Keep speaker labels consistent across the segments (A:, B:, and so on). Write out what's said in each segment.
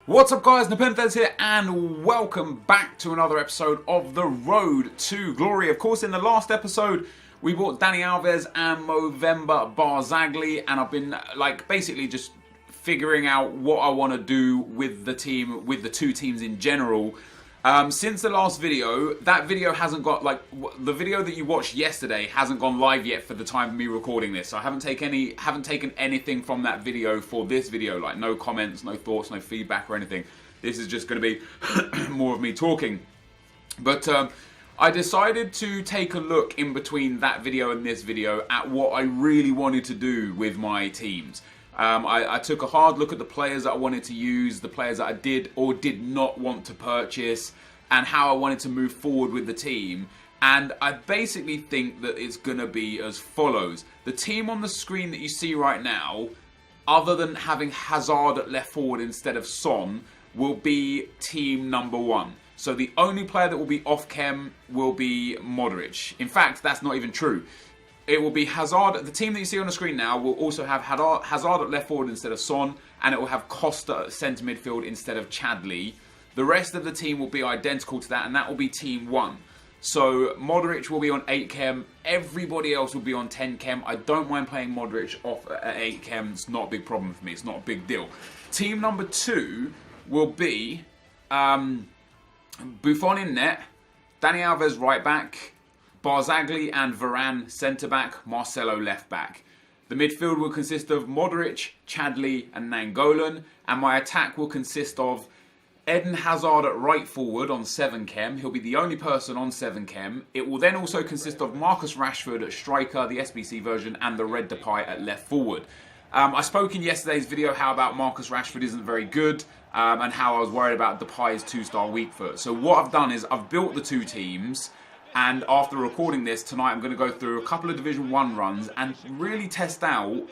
A: What's up guys, NepentheZ here and welcome back to another episode of The Road to Glory. Of course, in the last episode we bought Dani Alves and Movember Barzagli, and I've been basically just figuring out what I want to do with the team, with the two teams in general. Since the last video, that video hasn't got, the video that you watched yesterday hasn't gone live yet for the time of me recording this. So I haven't taken anything from that video for this video, like no comments, no thoughts, no feedback or anything. This is just going to be more of me talking. But I decided to take a look in between that video and this video at what I really wanted to do with my teams. I took a hard look at the players that I wanted to use, the players that I did or did not want to purchase, and how I wanted to move forward with the team. And I basically think that it's going to be as follows. The team on the screen that you see right now, other than having Hazard at left forward instead of Son, will be team number one. So the only player that will be off chem will be Modric. In fact, that's not even true. It will be Hazard. The team that you see on the screen now will also have Hazard at left forward instead of Son, and it will have Costa at centre midfield instead of Chadli. The rest of the team will be identical to that, and that will be team one. So Modric will be on 8 chem. Everybody else will be on 10 chem. I don't mind playing Modric off at 8 chem. It's not a big problem for me. It's not a big deal. Team number two will be Buffon in net, Dani Alves right back, Barzagli and Varane centre-back, Marcelo left-back. The midfield will consist of Modric, Chadli and Nainggolan, and my attack will consist of Eden Hazard at right forward on 7 chem. He'll be the only person on 7 chem. It will then also consist of Marcus Rashford at striker, the SBC version, and the red Depay at left forward. I spoke in yesterday's video how about Marcus Rashford isn't very good, and how I was worried about Depay's 2-star weak foot. So what I've done is I've built the two teams. And after recording this tonight, I'm going to go through a couple of Division 1 runs and really test out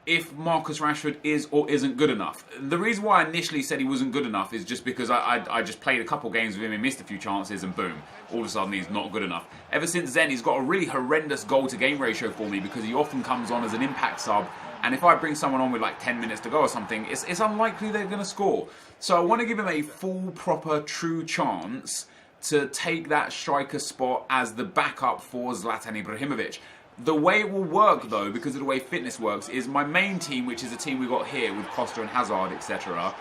A: if Marcus Rashford is or isn't good enough. The reason why I initially said he wasn't good enough is just because I just played a couple games with him and missed a few chances, and boom, all of a sudden he's not good enough. Ever since then, he's got a really horrendous goal-to-game ratio for me because he often comes on as an impact sub. And if I bring someone on with like 10 minutes to go or something, it's unlikely they're going to score. So I want to give him a full, proper, true chance to take that striker spot as the backup for Zlatan Ibrahimovic. The way it will work though, because of the way fitness works, is my main team, which is the team we got here with Costa and Hazard, etc.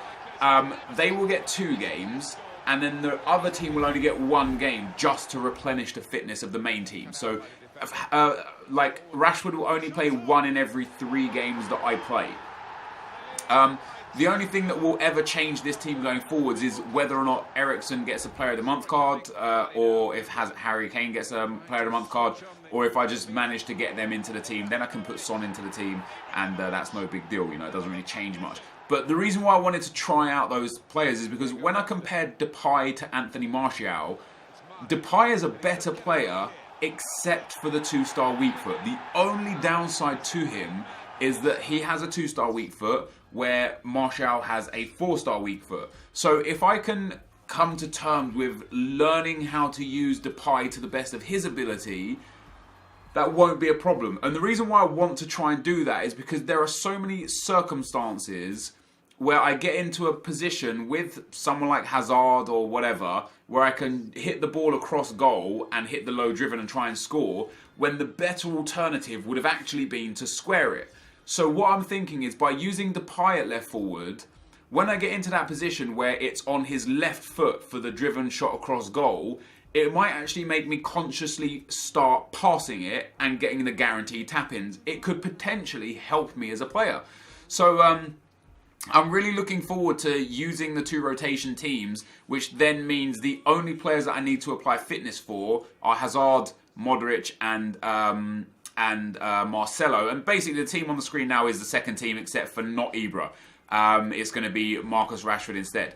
A: They will get 2 games, and then the other team will only get 1 game just to replenish the fitness of the main team. So, Rashford will only play 1 in every 3 games that I play. The only thing that will ever change this team going forwards is whether or not Eriksen gets a Player of the Month card, or if Harry Kane gets a Player of the Month card, or if I just manage to get them into the team, then I can put Son into the team, and that's no big deal, you know, it doesn't really change much. But the reason why I wanted to try out those players is because when I compared Depay to Anthony Martial, Depay is a better player except for the 2-star weak foot. The only downside to him is that he has a 2-star weak foot, where Martial has a 4-star weak foot. So if I can come to terms with learning how to use Depay to the best of his ability, that won't be a problem. And the reason why I want to try and do that is because there are so many circumstances where I get into a position with someone like Hazard or whatever, where I can hit the ball across goal and hit the low driven and try and score, when the better alternative would have actually been to square it. So what I'm thinking is, by using Depay at left forward, when I get into that position where it's on his left foot for the driven shot across goal, it might actually make me consciously start passing it and getting the guaranteed tap-ins. It could potentially help me as a player. So I'm really looking forward to using the 2 rotation teams, which then means the only players that I need to apply fitness for are Hazard, Modric and Marcelo. And basically the team on the screen now is the second team, except for not Ibra. It's going to be Marcus Rashford instead.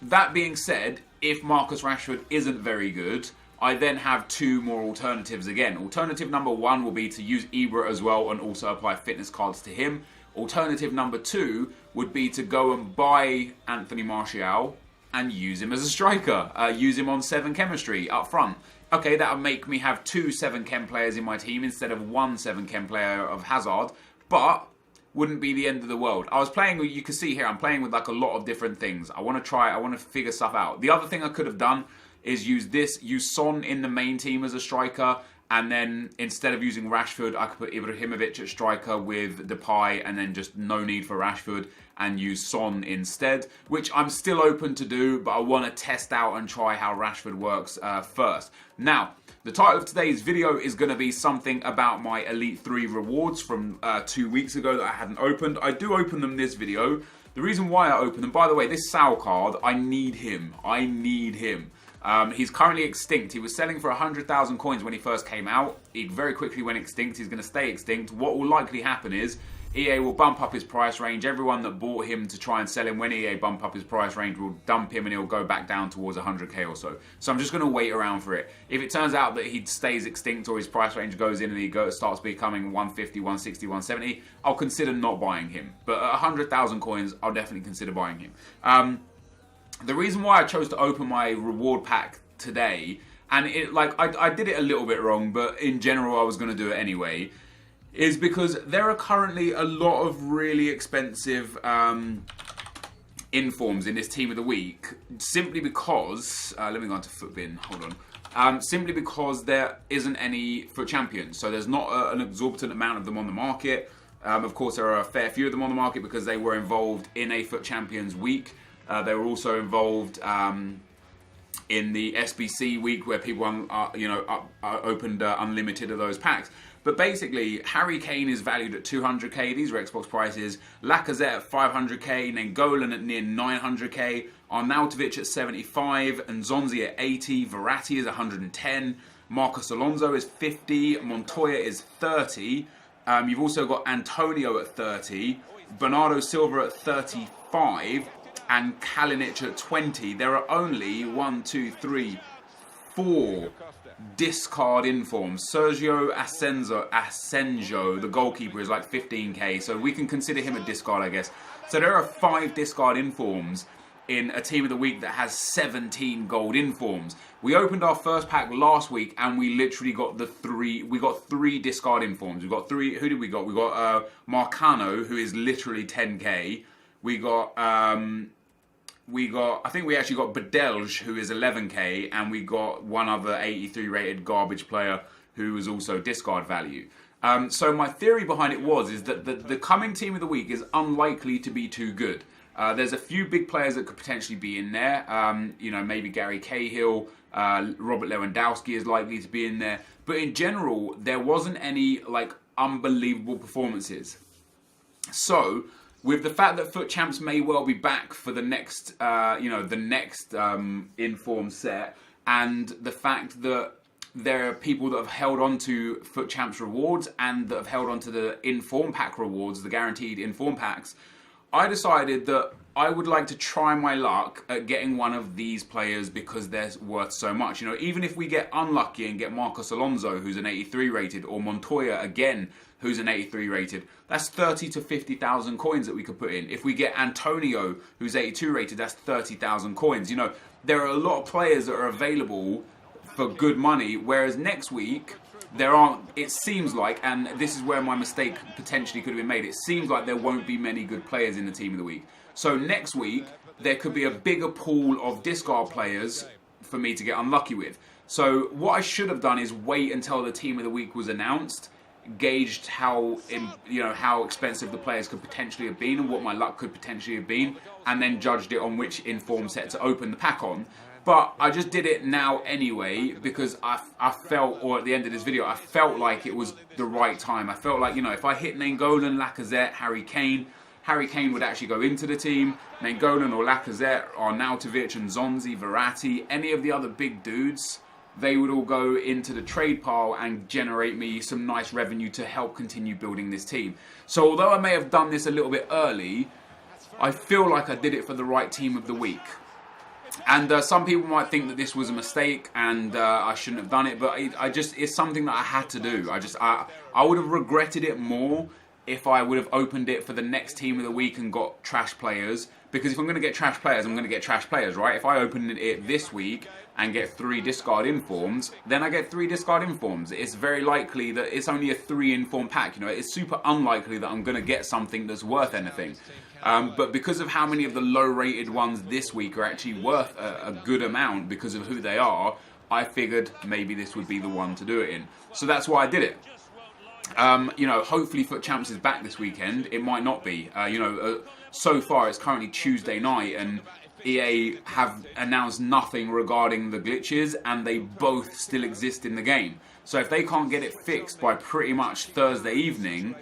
A: That being said, if Marcus Rashford isn't very good, I then have 2 more alternatives again. Alternative number 1 will be to use Ibra as well and also apply fitness cards to him. Alternative number 2 would be to go and buy Anthony Martial and use him as a striker. Use him on 7 chemistry up front. Okay, that would make me have 2 7 chem players in my team instead of 1 7 chem player of Hazard. But wouldn't be the end of the world. I was playing, you can see here, I'm playing with like a lot of different things. I want to figure stuff out. The other thing I could have done is use Son in the main team as a striker, and then instead of using Rashford, I could put Ibrahimovic at striker with Depay, and then just no need for Rashford, and use Son instead, which I'm still open to do, but I want to test out and try how Rashford works first. Now, the title of today's video is going to be something about my Elite 3 rewards from 2 weeks ago that I hadn't opened. I do open them this video. The reason why I open them, by the way, this Sal card, I need him. I need him. He's currently extinct. He was selling for 100,000 coins when he first came out. He very quickly went extinct. He's going to stay extinct. What will likely happen is EA will bump up his price range. Everyone that bought him to try and sell him when EA bump up his price range will dump him, and he'll go back down towards 100k or so. So I'm just going to wait around for it. If it turns out that he stays extinct or his price range goes in and he starts becoming 150, 160, 170, I'll consider not buying him. But at 100,000 coins, I'll definitely consider buying him. The reason why I chose to open my reward pack today, and I did it a little bit wrong, but in general I was going to do it anyway, is because there are currently a lot of really expensive informs in this team of the week, simply because, let me go on to Footbin, hold on, simply because there isn't any FUT champions, so there's not an exorbitant amount of them on the market. Of course there are a fair few of them on the market because they were involved in a FUT champions week. They were also involved in the SBC week where people opened unlimited of those packs. But basically, Harry Kane is valued at 200k. These are Xbox prices. Lacazette at 500k. Nainggolan at near 900k. Arnautovic at 75. And Nzonzi at 80. Verratti is 110. Marcos Alonso is 50. Montoya is 30. You've also got Antonio at 30. Bernardo Silva at 35. And Kalinic at 20. There are only 4 discard informs. Sergio Asenjo, the goalkeeper, is like 15k, so we can consider him a discard, I guess. So there are 5 discard informs in a team of the week that has 17 gold informs. We opened our first pack last week and we literally got we got 3 discard informs. We got 3, who did we got? We got Marcano, who is literally 10k. We got I think we actually got Bedelge, who is 11k, and we got one other 83 rated garbage player who was also discard value. So my theory behind it is that the coming team of the week is unlikely to be too good. There's a few big players that could potentially be in there. Maybe Gary Cahill, Robert Lewandowski is likely to be in there. But in general, there wasn't any unbelievable performances. So, with the fact that FUT Champs may well be back for the next, inform set, and the fact that there are people that have held on to FUT Champs rewards and that have held on to the inform pack rewards, the guaranteed inform packs, I decided that I would like to try my luck at getting one of these players because they're worth so much. Even if we get unlucky and get Marcos Alonso, who's an 83 rated, or Montoya again, who's an 83 rated, that's 30 to 50,000 coins that we could put in. If we get Antonio, who's 82 rated, that's 30,000 coins. There are a lot of players that are available for good money, whereas next week, there aren't, it seems like, and this is where my mistake potentially could have been made, it seems like there won't be many good players in the team of the week. So next week, there could be a bigger pool of discard players for me to get unlucky with. So what I should have done is wait until the team of the week was announced, gauged how expensive the players could potentially have been and what my luck could potentially have been, and then judged it on which inform set to open the pack on. But I just did it now anyway because I felt, or at the end of this video, I felt like it was the right time. I felt like, if I hit Nainggolan, Lacazette, Harry Kane would actually go into the team. Nainggolan or Lacazette, Arnautovic and Nzonzi, Verratti, any of the other big dudes, they would all go into the trade pile and generate me some nice revenue to help continue building this team. So although I may have done this a little bit early, I feel like I did it for the right team of the week. And some people might think that this was a mistake and I shouldn't have done it, but it's something that I had to do. I would have regretted it more if I would have opened it for the next team of the week and got trash players. Because if I'm going to get trash players, I'm going to get trash players, right? If I open it this week and get 3 discard informs, then I get 3 discard informs. It's very likely that it's only a 3 inform pack. You know, it's super unlikely that I'm going to get something that's worth anything. But because of how many of the low-rated ones this week are actually worth a good amount because of who they are, I figured maybe this would be the one to do it in. So that's why I did it. You know, hopefully FUT Champs is back this weekend. It might not be. You know, so far it's currently Tuesday night and EA have announced nothing regarding the glitches, and they both still exist in the game. So if they can't get it fixed by pretty much Thursday evening,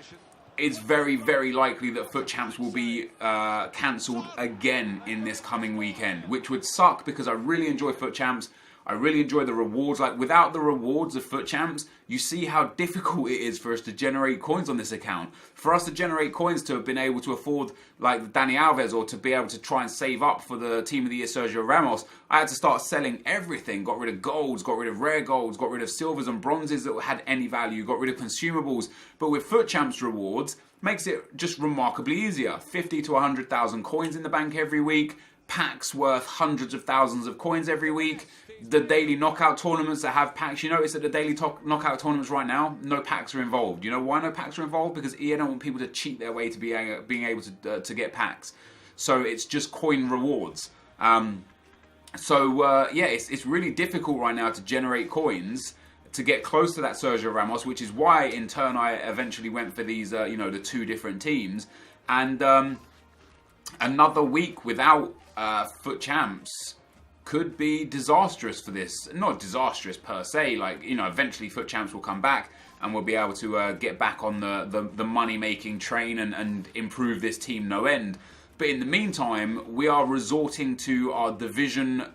A: it's very, very likely that FUT Champs will be cancelled again in this coming weekend, which would suck because I really enjoy FUT Champs. I really enjoy the rewards. Like, without the rewards of FUT Champs, you see how difficult it is for us to generate coins on this account. For us to generate coins to have been able to afford, like, Dani Alves, or to be able to try and save up for the Team of the Year Sergio Ramos, I had to start selling everything. Got rid of golds, got rid of rare golds, got rid of silvers and bronzes that had any value, got rid of consumables. But with FUT Champs rewards, makes it just remarkably easier. 50 to 100,000 coins in the bank every week, packs worth hundreds of thousands of coins every week. The daily knockout tournaments that have packs, you notice that the daily knockout tournaments right now, no packs are involved. You know why no packs are involved? Because EA don't want people to cheat their way to being able to get packs. So it's just coin rewards. Yeah, it's really difficult right now to generate coins to get close to that Sergio Ramos, which is why in turn I eventually went for these, you know, the 2 different teams. And another week without FUT Champs could be disastrous for this. Not disastrous per se, like, you know, eventually FUT Champs will come back and we'll be able to get back on the money-making train and improve this team no end. But in the meantime, we are resorting to our Division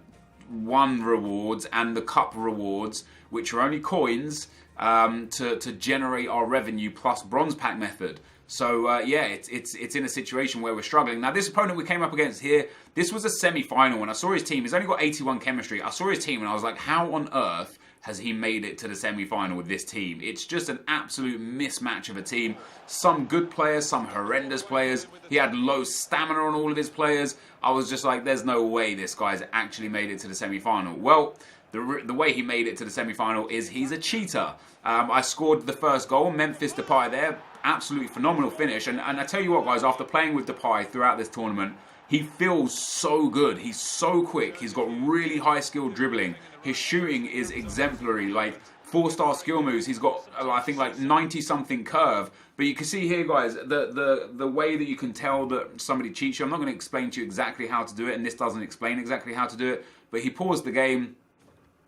A: 1 rewards and the Cup rewards, which are only coins, to generate our revenue plus bronze pack method. So yeah, it's in a situation where we're struggling. Now, this opponent we came up against here, this was a semi-final. When I saw his team, he's only got 81 chemistry. I saw his team and I was like, how on earth has he made it to the semi-final with this team? It's just an absolute mismatch of a team. Some good players, some horrendous players. He had low stamina on all of his players. I was just like, there's no way this guy's actually made it to the semi-final. Well, the way he made it to the semi-final is he's a cheater. I scored the first goal, NepentheZ there. Absolutely phenomenal finish. And I tell you what, guys, after playing with Depay throughout this tournament, he feels so good. He's so quick. He's got really high skill dribbling. His shooting is exemplary. Like, 4-star skill moves. He's got, I think, like 90-something curve. But you can see here, guys, the way that you can tell that somebody cheats you. I'm not going to explain to you exactly how to do it, and this doesn't explain exactly how to do it. But he paused the game.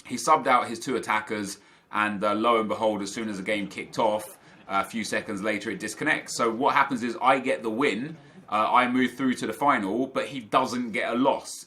A: He subbed out his 2 attackers, and lo and behold, as soon as the game kicked off, a few seconds later it disconnects. So what happens is I get the win, I move through to the final, but he doesn't get a loss.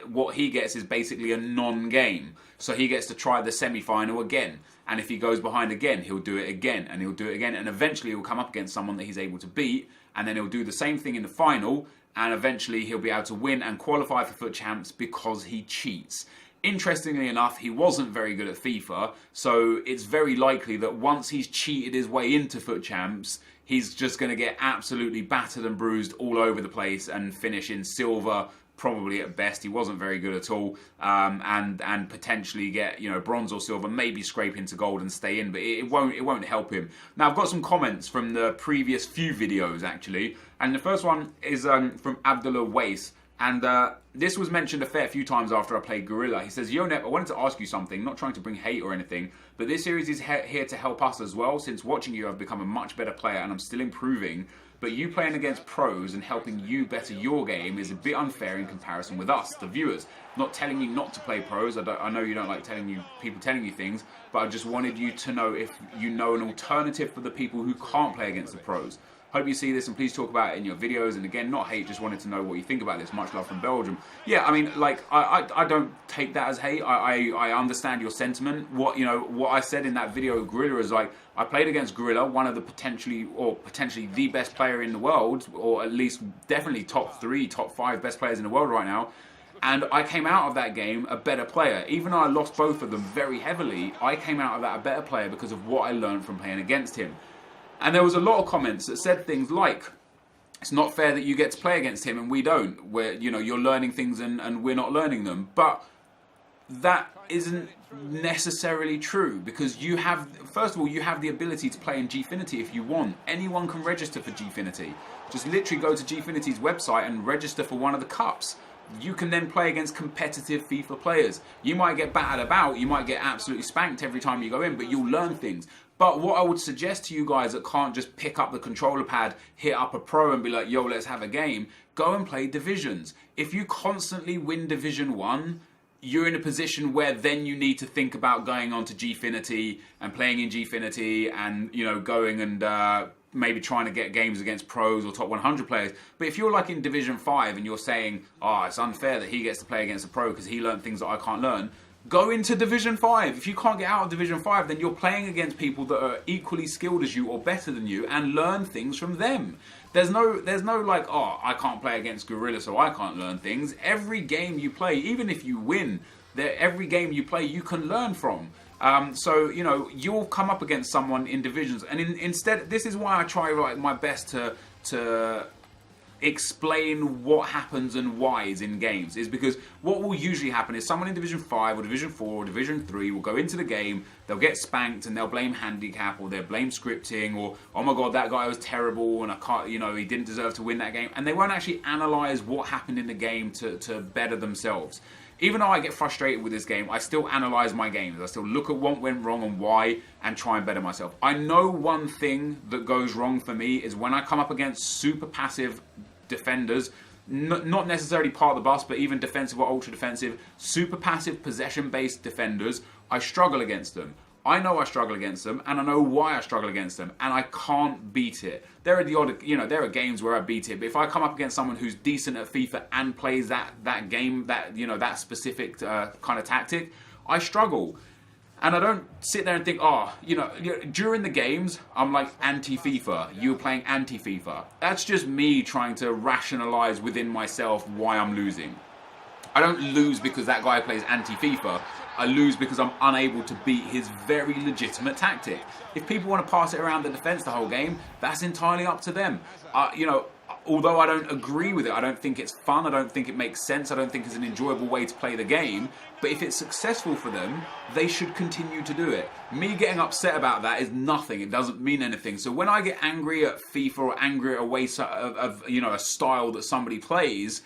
A: What he gets is basically a non-game. So he gets to try the semi-final again. And if he goes behind again, he'll do it again, and he'll do it again. And eventually he'll come up against someone that he's able to beat, and then he'll do the same thing in the final, and eventually he'll be able to win and qualify for FUT Champs because he cheats. Interestingly enough, he wasn't very good at FIFA, so it's very likely that once he's cheated his way into FUT Champs, he's just going to get absolutely battered and bruised all over the place and finish in silver, probably at best. He wasn't very good at all, and potentially get, you know, bronze or silver, maybe scrape into gold and stay in, but it won't help him. Now, I've got some comments from the previous few videos actually, and the first one is from Abdullah Weiss. And this was mentioned a fair few times after I played Gorilla. He says, Yo, Nep, I wanted to ask you something, not trying to bring hate or anything, but this series is here to help us as well. Since watching you, I've become a much better player and I'm still improving. But you playing against pros and helping you better your game is a bit unfair in comparison with us, the viewers. Not telling you not to play pros. I know you don't like people telling you things, but I just wanted you to know if you know an alternative for the people who can't play against the pros. Hope you see this and please talk about it in your videos. And again, not hate, just wanted to know what you think about this. Much love from Belgium. Yeah, I mean, like, I don't take that as hate. I understand your sentiment. What I said in that video of Gorilla is, like, I played against Gorilla, one of the potentially the best player in the world, or at least definitely top 3, top 5 best players in the world right now. And I came out of that game a better player. Even though I lost both of them very heavily, I came out of that a better player because of what I learned from playing against him. And there was a lot of comments that said things like, It's not fair that you get to play against him and we don't. Where, you know, you're learning things and we're not learning them. But that isn't necessarily true, because you have, first of all, you have the ability to play in Gfinity if you want. Anyone can register for Gfinity. Just literally go to Gfinity's website and register for one of the cups. You can then play against competitive FIFA players. You might get battered about, you might get absolutely spanked every time you go in, but you'll learn things. But what I would suggest to you guys that can't just pick up the controller pad, hit up a pro and be like, yo, let's have a game, go and play divisions. If you constantly win Division 1, you're in a position where then you need to think about going on to Gfinity and playing in Gfinity and, you know, going and maybe trying to get games against pros or top 100 players. But if you're like in Division 5 and you're saying, oh, it's unfair that he gets to play against a pro because he learned things that I can't learn, go into Division 5. If you can't get out of Division 5, then you're playing against people that are equally skilled as you or better than you, and learn things from them. There's no like, oh, I can't play against Gorilla, so I can't learn things. Every game you play, even if you win, every game you play, you can learn from. So, you know, you'll come up against someone in divisions, and instead, this is why I try like my best to explain what happens and whys in games, is because what will usually happen is someone in Division 5 or Division 4 or Division 3 will go into the game, they'll get spanked and they'll blame handicap or they'll blame scripting or, oh my god, that guy was terrible and I can't, you know, he didn't deserve to win that game, and they won't actually analyse what happened in the game to better themselves. Even though I get frustrated with this game, I still analyse my games. I still look at what went wrong and why and try and better myself. I know one thing that goes wrong for me is when I come up against super passive defenders, not necessarily part of the bus, but even defensive or ultra defensive, super passive possession-based defenders, I struggle against them. I know I struggle against them, and I know why I struggle against them, and I can't beat it. There are the odd, you know, there are games where I beat it, but if I come up against someone who's decent at FIFA and plays that game, that, you know, that specific kind of tactic, I struggle. And I don't sit there and think, oh, you know, during the games, I'm like anti-FIFA. You're playing anti-FIFA. That's just me trying to rationalize within myself why I'm losing. I don't lose because that guy plays anti-FIFA. I lose because I'm unable to beat his very legitimate tactic. If people want to pass it around the defense the whole game, that's entirely up to them. You know, although I don't agree with it, I don't think it's fun, I don't think it makes sense, I don't think it's an enjoyable way to play the game, but if it's successful for them, they should continue to do it. Me getting upset about that is nothing, it doesn't mean anything. So when I get angry at FIFA or angry at a way of you know, a style that somebody plays,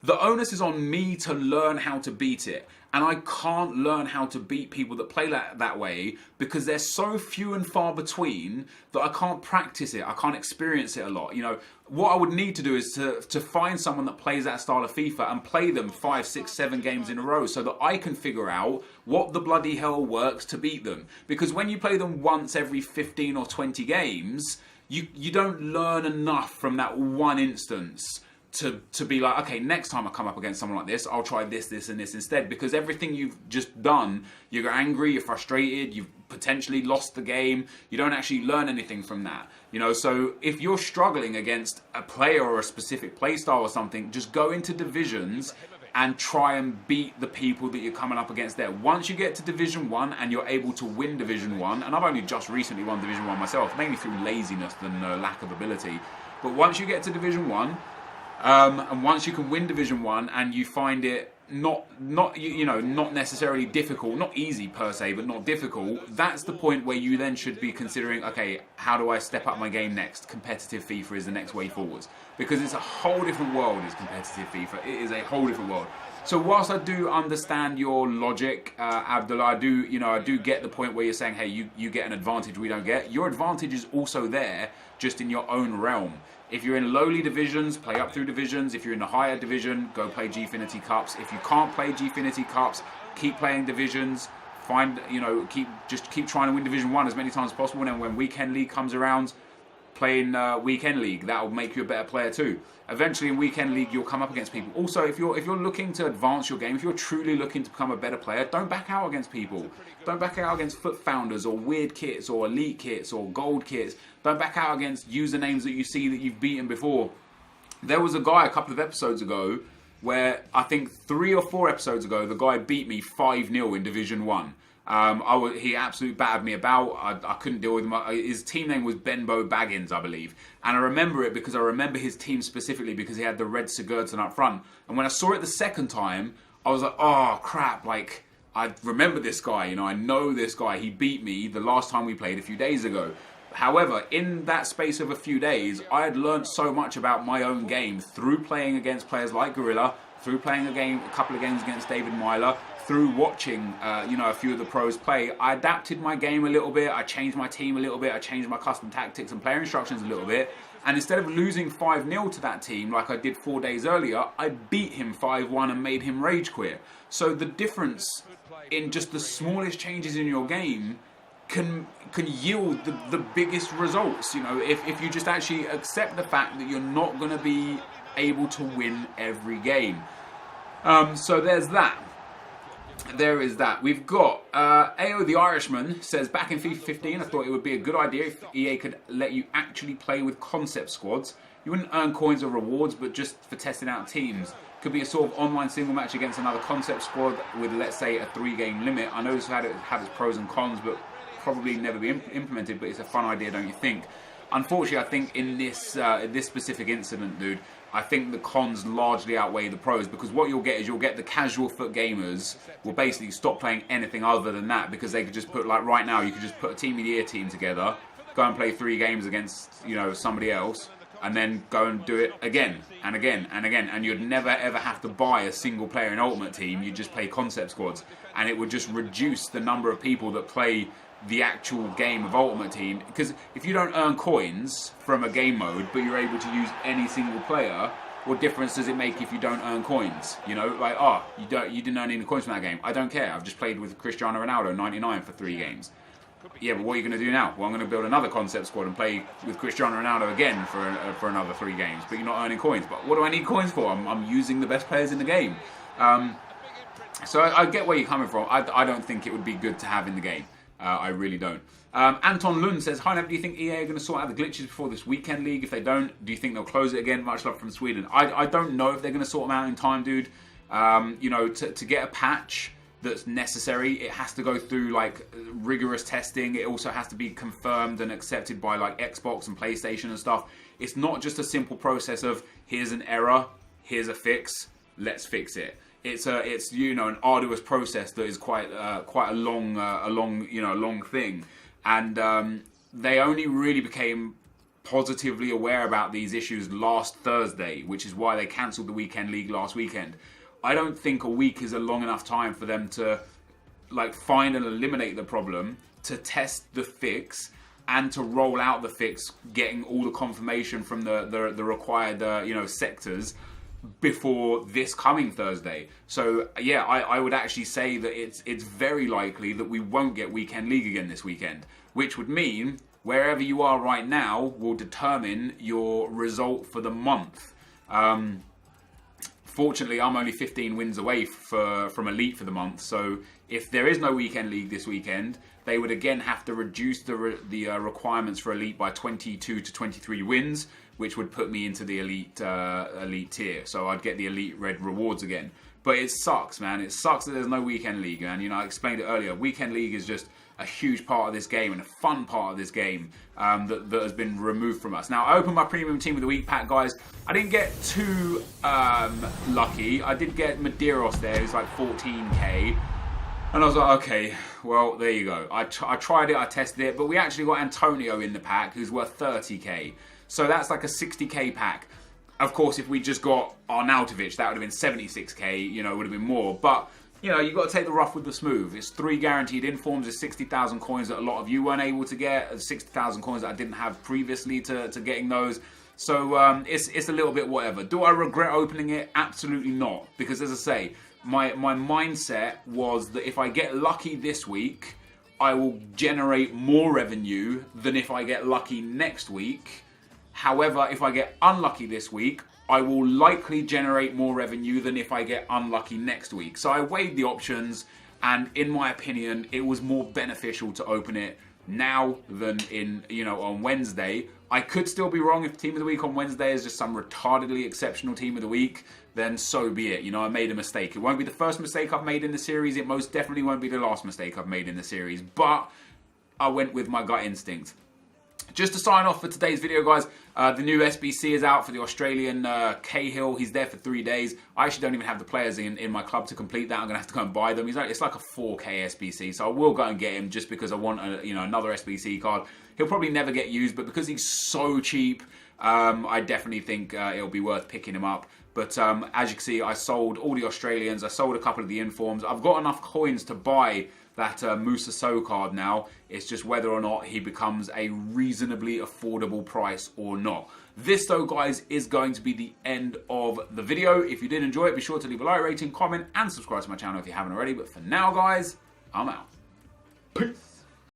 A: the onus is on me to learn how to beat it. And I can't learn how to beat people that play that way because they're so few and far between that I can't practice it. I can't experience it a lot. You know, what I would need to do is to find someone that plays that style of FIFA and play them 5, 6, 7 games in a row so that I can figure out what the bloody hell works to beat them. Because when you play them once every 15 or 20 games, you don't learn enough from that one instance to be like, okay, next time I come up against someone like this, I'll try this, this, and this instead. Because everything you've just done, you're angry, you're frustrated, you've potentially lost the game, you don't actually learn anything from that. You know, so if you're struggling against a player or a specific playstyle or something, just go into divisions and try and beat the people that you're coming up against there. Once you get to Division 1 and you're able to win Division 1, and I've only just recently won Division 1 myself, mainly through laziness than lack of ability, but once you get to Division 1, and once you can win Division 1 and you find it not necessarily difficult, not easy per se, but not difficult, that's the point where you then should be considering, okay, how do I step up my game next? Competitive FIFA is the next way forwards. Because it's a whole different world, is competitive FIFA. It is a whole different world. So whilst I do understand your logic, Abdullah, I do get the point where you're saying, hey, you get an advantage we don't get. Your advantage is also there, just in your own realm. If you're in lowly divisions, play up through divisions. If you're in the higher division, go play Gfinity Cups. If you can't play Gfinity Cups, keep playing divisions. Keep trying to win Division 1 as many times as possible. And then when Weekend League comes around, playing Weekend League, that'll make you a better player too. Eventually in Weekend League, you'll come up against people. Also, if you're looking to advance your game, if you're truly looking to become a better player, don't back out against people. Don't back out against foot founders or weird kits or elite kits or gold kits. Don't back out against usernames that you see that you've beaten before. There was a guy a couple of episodes ago where I think 3 or 4 episodes ago, the guy beat me 5-0 in Division 1. He absolutely battered me about. I couldn't deal with him. His team name was Benbow Baggins, I believe. And I remember it because I remember his team specifically because he had the red Sigurdsson up front. And when I saw it the second time, I was like, oh, crap. Like, I remember this guy. You know, I know this guy. He beat me the last time we played a few days ago. However, in that space of a few days, I had learned so much about my own game through playing against players like Gorilla, through playing a couple of games against David Myler, through watching, a few of the pros play. I adapted my game a little bit. I changed my team a little bit. I changed my custom tactics and player instructions a little bit. And instead of losing 5-0 to that team like I did 4 days earlier, I beat him 5-1 and made him rage quit. So the difference in just the smallest changes in your game can yield the biggest results. You know, if you just actually accept the fact that you're not going to be able to win every game. So there's that. There is that. We've got AO the Irishman says, back in FIFA 15, I thought it would be a good idea if EA could let you actually play with concept squads. You wouldn't earn coins or rewards, but just for testing out teams. Could be a sort of online single match against another concept squad with, let's say, a 3-game limit. I know this had its pros and cons, but probably never be implemented, but it's a fun idea, don't you think? Unfortunately, I think in this specific incident, dude, I think the cons largely outweigh the pros, because what you'll get is the casual foot gamers will basically stop playing anything other than that, because they could just put, like right now, you could just put a Team of the Year team together, go and play 3 games against, somebody else, and then go and do it again and again and again, and you'd never ever have to buy a single player in Ultimate Team. You'd just play concept squads, and it would just reduce the number of people that play the actual game of Ultimate Team. Because if you don't earn coins from a game mode, but you're able to use any single player, what difference does it make if you don't earn coins? You know, like, you didn't earn any coins from that game. I don't care. I've just played with Cristiano Ronaldo 99 for 3 games. Yeah, but what are you going to do now? Well, I'm going to build another concept squad and play with Cristiano Ronaldo again for another 3 games. But you're not earning coins. But what do I need coins for? I'm using the best players in the game. So I get where you're coming from. I don't think it would be good to have in the game. I really don't. Anton Lund says, hi, do you think EA are going to sort out the glitches before this weekend league? If they don't, do you think they'll close it again? Much love from Sweden. I don't know if they're going to sort them out in time, dude. To get a patch that's necessary, it has to go through like rigorous testing. It also has to be confirmed and accepted by like Xbox and PlayStation and stuff. It's not just a simple process of here's an error, here's a fix, let's fix it. It's an arduous process that is quite a long thing, and they only really became positively aware about these issues last Thursday, which is why they cancelled the weekend league last weekend. I don't think a week is a long enough time for them to like find and eliminate the problem, to test the fix, and to roll out the fix, getting all the confirmation from the required sectors before this coming Thursday. So yeah, I would actually say that it's very likely that we won't get weekend league again this weekend, which would mean wherever you are right now will determine your result for the month. Fortunately, I'm only 15 wins away from Elite for the month, so if there is no weekend league this weekend, they would again have to reduce the requirements for Elite by 22 to 23 wins, which would put me into the elite tier. So I'd get the Elite Red rewards again. But it sucks, man. It sucks that there's no weekend league, man. I explained it earlier. Weekend league is just a huge part of this game and a fun part of this game that has been removed from us. Now, I opened my Premium Team of the Week pack, guys. I didn't get too lucky. I did get Medeiros there. It was like 14k. And I was like, okay, well, there you go. I tried it, I tested it, but we actually got Antonio in the pack, who's worth 30k. So that's like a 60k pack. Of course, if we just got Arnautovic, that would have been 76k, it would have been more. But, you've got to take the rough with the smooth. It's 3 guaranteed informs. It's 60,000 coins that a lot of you weren't able to get. 60,000 coins that I didn't have previously to getting those. So it's a little bit whatever. Do I regret opening it? Absolutely not. Because as I say, my mindset was that if I get lucky this week, I will generate more revenue than if I get lucky next week. However, if I get unlucky this week, I will likely generate more revenue than if I get unlucky next week. So I weighed the options, and in my opinion, it was more beneficial to open it now than on Wednesday, I could still be wrong. If Team of the Week on Wednesday is just some retardedly exceptional Team of the Week, then so be it. You know, I made a mistake. It won't be the first mistake I've made in the series. It most definitely won't be the last mistake I've made in the series. But I went with my gut instinct. Just to sign off for today's video, guys, the new SBC is out for the Australian Cahill. He's there for 3 days. I actually don't even have the players in my club to complete that. I'm going to have to go and buy them. It's like a 4K SBC, so I will go and get him just because I want another SBC card. He'll probably never get used, but because he's so cheap, I definitely think it'll be worth picking him up. But as you can see, I sold all the Australians. I sold a couple of the informs. I've got enough coins to buy that Musa So card now. It's just whether or not he becomes a reasonably affordable price or not. This, though, guys, is going to be the end of the video. If you did enjoy it, be sure to leave a like, rating, comment, and subscribe to my channel if you haven't already. But for now, guys, I'm out. Peace.